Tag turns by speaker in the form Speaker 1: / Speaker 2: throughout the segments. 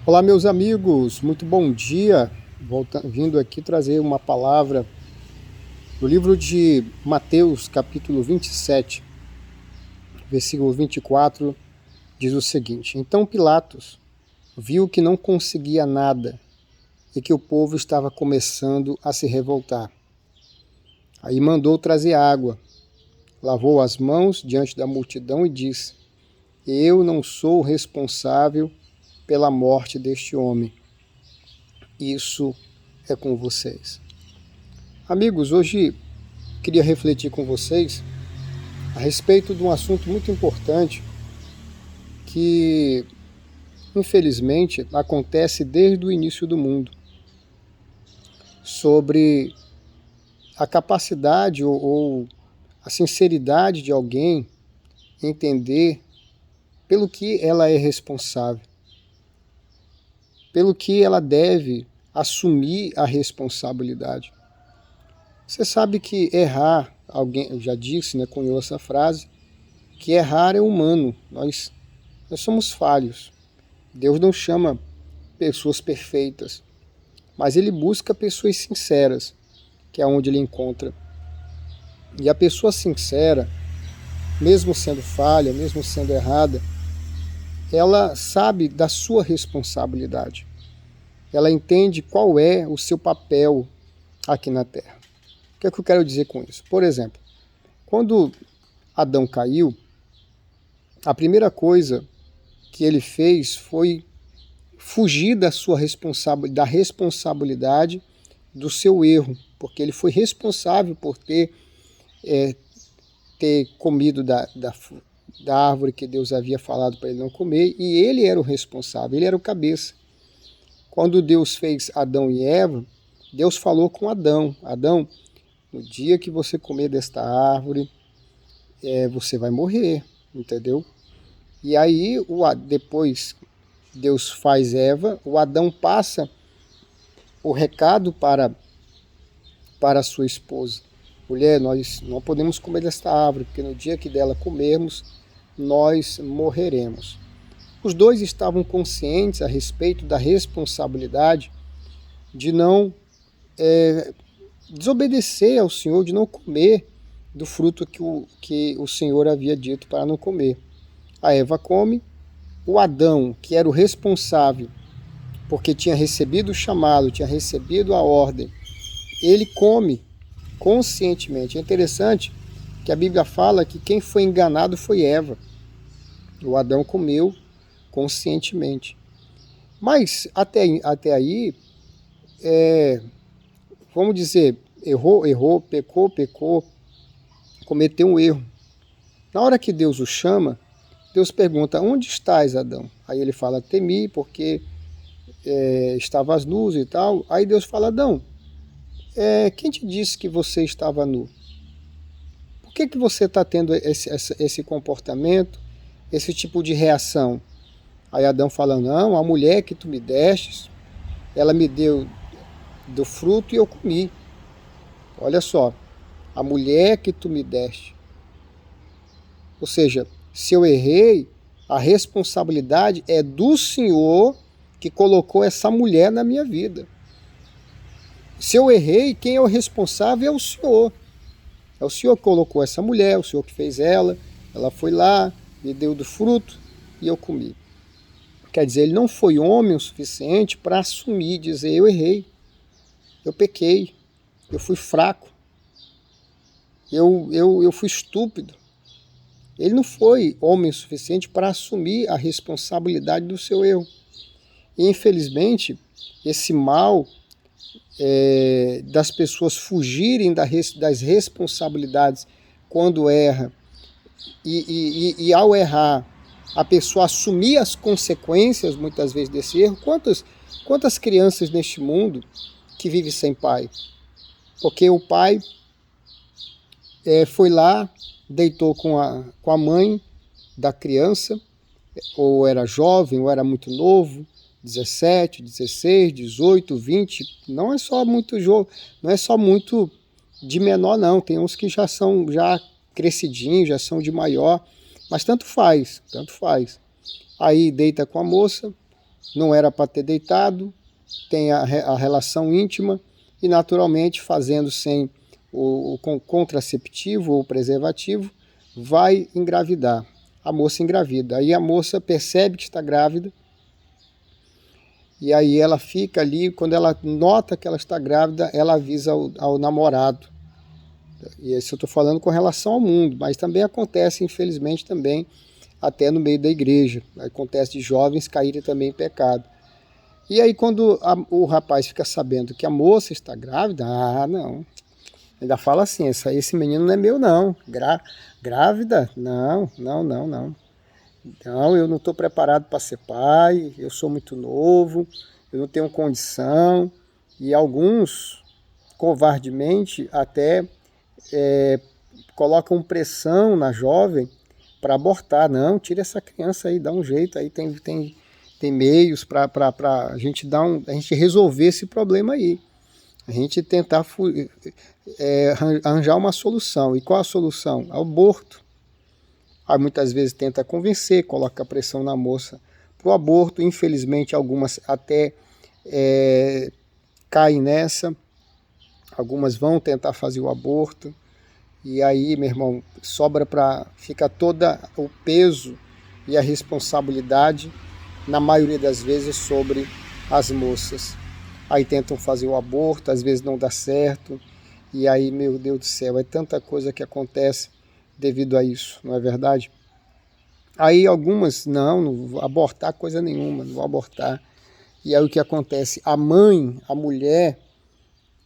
Speaker 1: Olá, meus amigos, muito bom dia. Vindo aqui trazer uma palavra do livro de Mateus, capítulo 27, versículo 24, diz o seguinte: Então Pilatos viu que não conseguia nada e que o povo estava começando a se revoltar. Aí mandou trazer água, lavou as mãos diante da multidão e disse: Eu não sou responsável pela morte deste homem. Isso é com vocês. Amigos, hoje queria refletir com vocês a respeito de um assunto muito importante que, infelizmente, acontece desde o início do mundo, sobre a capacidade ou a sinceridade de alguém entender pelo que ela é responsável, pelo que ela deve assumir a responsabilidade. Você sabe que errar, alguém já disse, cunhou essa frase, que errar é humano, nós somos falhos. Deus não chama pessoas perfeitas, mas Ele busca pessoas sinceras, que é onde Ele encontra. E a pessoa sincera, mesmo sendo falha, mesmo sendo errada, ela sabe da sua responsabilidade. Ela entende qual é o seu papel aqui na Terra. O que é que eu quero dizer com isso? Por exemplo, quando Adão caiu, a primeira coisa que ele fez foi fugir da da responsabilidade do seu erro, porque ele foi responsável por ter comido da árvore que Deus havia falado para ele não comer, e ele era o responsável, ele era o cabeça. Quando Deus fez Adão e Eva, Deus falou com Adão: Adão, no dia que você comer desta árvore, você vai morrer, entendeu? E aí, depois Deus faz Eva, o Adão passa o recado para a sua esposa: mulher, nós não podemos comer desta árvore, porque no dia que dela comermos, nós morreremos. Os dois estavam conscientes a respeito da responsabilidade de não desobedecer ao Senhor, de não comer do fruto que o Senhor havia dito para não comer. A Eva come, o Adão, que era o responsável, porque tinha recebido o chamado, tinha recebido a ordem, ele come conscientemente. É interessante que a Bíblia fala que quem foi enganado foi Eva. O Adão comeu conscientemente. Mas até aí, vamos dizer, errou, pecou, cometeu um erro. Na hora que Deus o chama, Deus pergunta: onde estás, Adão? Aí ele fala: temi, porque estavas nu e tal. Aí Deus fala: Adão, quem te disse que você estava nu? Por que você está tendo esse comportamento, esse tipo de reação? Aí Adão fala: não, a mulher que tu me destes, ela me deu do fruto e eu comi. Olha só, a mulher que tu me deste. Ou seja, se eu errei, a responsabilidade é do Senhor que colocou essa mulher na minha vida. Se eu errei, quem é o responsável é o Senhor. É o Senhor que colocou essa mulher, o Senhor que fez ela foi lá, me deu do fruto e eu comi. Quer dizer, ele não foi homem o suficiente para assumir, dizer: eu errei, eu pequei, eu fui fraco, eu fui estúpido. Ele não foi homem o suficiente para assumir a responsabilidade do seu erro. E, infelizmente, esse mal das pessoas fugirem das responsabilidades quando erra, e ao errar, a pessoa assumir as consequências, muitas vezes, desse erro. Quantas crianças neste mundo que vivem sem pai? Porque o pai foi lá, deitou com a mãe da criança, ou era jovem, ou era muito novo, 17, 16, 18, 20, não é só muito não é só muito de menor, não. Tem uns que já são crescidinhos, já são de maior, mas tanto faz. Aí deita com a moça, não era para ter deitado, tem a relação íntima e naturalmente fazendo sem o contraceptivo ou preservativo, vai engravidar. A moça engravida. Aí a moça percebe que está grávida e aí ela fica ali, quando ela nota que ela está grávida, ela avisa ao namorado. E isso eu estou falando com relação ao mundo, mas também acontece, infelizmente, também até no meio da igreja. Acontece de jovens caírem também em pecado. E aí quando o rapaz fica sabendo que a moça está grávida, não. Ainda fala assim, esse menino não é meu não. Grávida? Não. Não, eu não estou preparado para ser pai, eu sou muito novo, eu não tenho condição. E alguns, covardemente, até colocam pressão na jovem para abortar. Não, tira essa criança aí, dá um jeito, aí tem meios para a gente resolver esse problema aí. A gente tentar arranjar uma solução. E qual a solução? Aborto. Aí muitas vezes tenta convencer, coloca pressão na moça para o aborto. Infelizmente algumas até caem nessa. Algumas vão tentar fazer o aborto. E aí, meu irmão, fica todo o peso e a responsabilidade, na maioria das vezes, sobre as moças. Aí tentam fazer o aborto, às vezes não dá certo. E aí, meu Deus do céu, é tanta coisa que acontece devido a isso, não é verdade? Aí algumas, não vou abortar coisa nenhuma, não vou abortar. E aí o que acontece? A mãe, a mulher,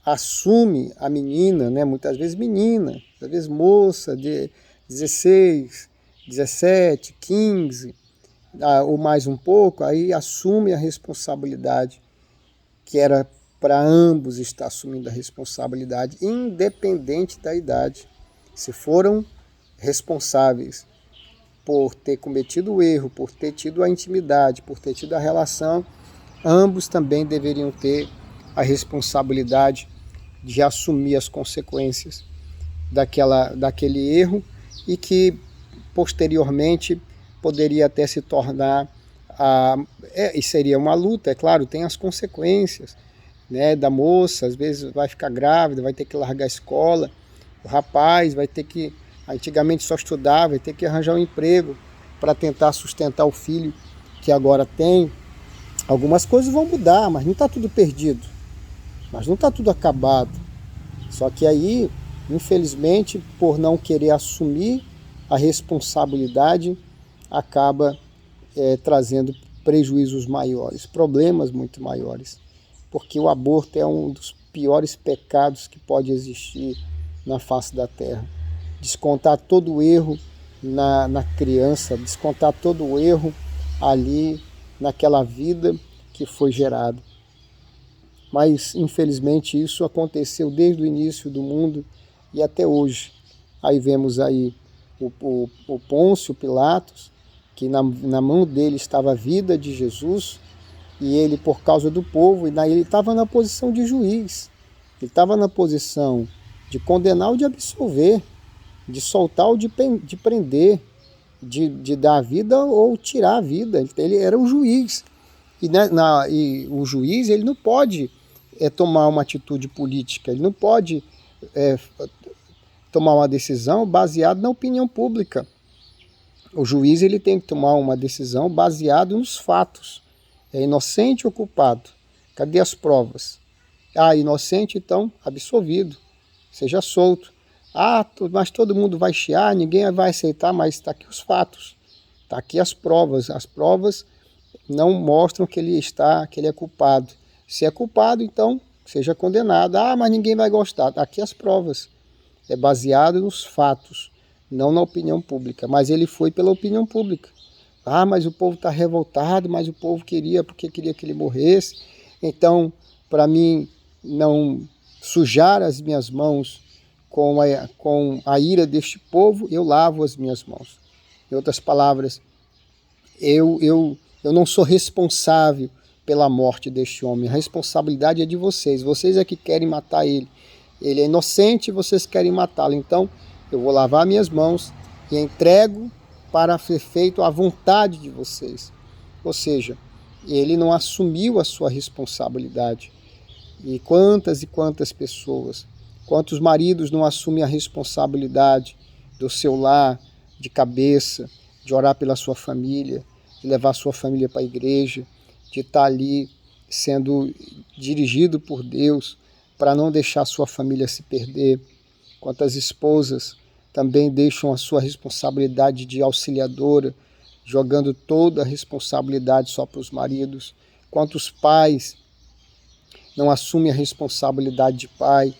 Speaker 1: assume a menina, né? Muitas vezes menina, às vezes moça de 16, 17, 15, ou mais um pouco, aí assume a responsabilidade, que era para ambos estar assumindo a responsabilidade, independente da idade. Se foram responsáveis por ter cometido o erro, por ter tido a intimidade, por ter tido a relação, ambos também deveriam ter a responsabilidade de assumir as consequências daquele erro e que posteriormente poderia até se tornar e seria uma luta, é claro, tem as consequências, né, da moça, às vezes vai ficar grávida, vai ter que largar a escola, o rapaz vai ter que, antigamente só estudava, vai ter que arranjar um emprego para tentar sustentar o filho que agora tem. Algumas coisas vão mudar, mas não está tudo perdido, mas não está tudo acabado. Só que aí, infelizmente, por não querer assumir a responsabilidade, acaba trazendo prejuízos maiores, problemas muito maiores, porque o aborto é um dos piores pecados que pode existir na face da terra. Descontar todo o erro na criança, descontar todo o erro ali naquela vida que foi gerada. Mas, infelizmente, isso aconteceu desde o início do mundo e até hoje. Aí vemos aí o Pôncio Pilatos, que na mão dele estava a vida de Jesus, e ele, por causa do povo, ele estava na posição de juiz, ele estava na posição de condenar ou de absolver, de soltar ou de prender, de dar a vida ou tirar a vida. Ele era o juiz. E o juiz, ele não pode tomar uma atitude política, ele não pode tomar uma decisão baseada na opinião pública. O juiz, ele tem que tomar uma decisão baseada nos fatos. É inocente ou culpado? Cadê as provas? Inocente, então, absolvido, seja solto. Mas todo mundo vai chiar, ninguém vai aceitar, mas está aqui os fatos, está aqui as provas. As provas não mostram que ele é culpado. Se é culpado, então, seja condenado. Mas ninguém vai gostar. Tá aqui as provas. É baseado nos fatos, não na opinião pública. Mas ele foi pela opinião pública. Mas o povo está revoltado, mas o povo porque queria que ele morresse. Então, para mim não sujar as minhas mãos com a ira deste povo, eu lavo as minhas mãos. Em outras palavras, eu não sou responsável pela morte deste homem. A responsabilidade é de vocês. Vocês é que querem matar ele. Ele é inocente e vocês querem matá-lo. Então, eu vou lavar minhas mãos e entrego para ser feito à vontade de vocês. Ou seja, ele não assumiu a sua responsabilidade. E quantas pessoas, quantos maridos não assumem a responsabilidade do seu lar, de cabeça, de orar pela sua família, de levar a sua família para a igreja, de estar ali sendo dirigido por Deus para não deixar a sua família se perder. Quantas esposas também deixam a sua responsabilidade de auxiliadora, jogando toda a responsabilidade só para os maridos. Quantos pais não assumem a responsabilidade de pai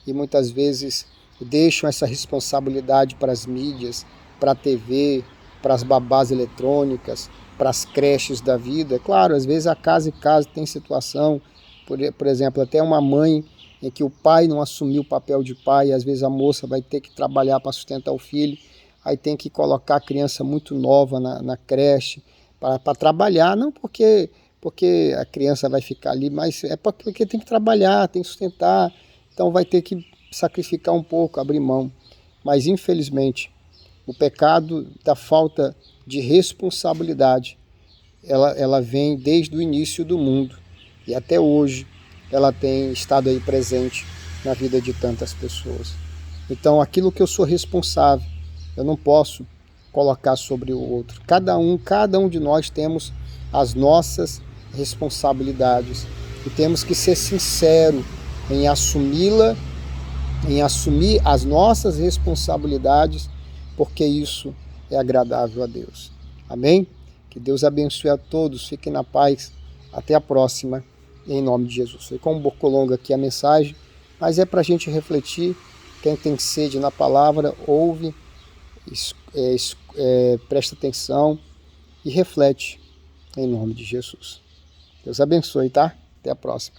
Speaker 1: e muitas vezes deixam essa responsabilidade para as mídias, para a TV, para as babás eletrônicas, para as creches da vida. Claro, às vezes a casa e casa tem situação, por exemplo, até uma mãe em que o pai não assumiu o papel de pai, e às vezes a moça vai ter que trabalhar para sustentar o filho, aí tem que colocar a criança muito nova na creche para trabalhar, não porque a criança vai ficar ali, mas é porque tem que trabalhar, tem que sustentar, então vai ter que sacrificar um pouco, abrir mão. Mas infelizmente, o pecado da falta de responsabilidade, ela vem desde o início do mundo e até hoje ela tem estado aí presente na vida de tantas pessoas. Então aquilo que eu sou responsável, eu não posso colocar sobre o outro. Cada um de nós temos as nossas responsabilidades e temos que ser sinceros em assumi-la, em assumir as nossas responsabilidades, porque isso é agradável a Deus. Amém? Que Deus abençoe a todos, fiquem na paz, até a próxima, em nome de Jesus. Foi com um pouco longa aqui a mensagem, mas é para a gente refletir. Quem tem sede na palavra, ouve, presta atenção e reflete em nome de Jesus. Deus abençoe, tá? Até a próxima.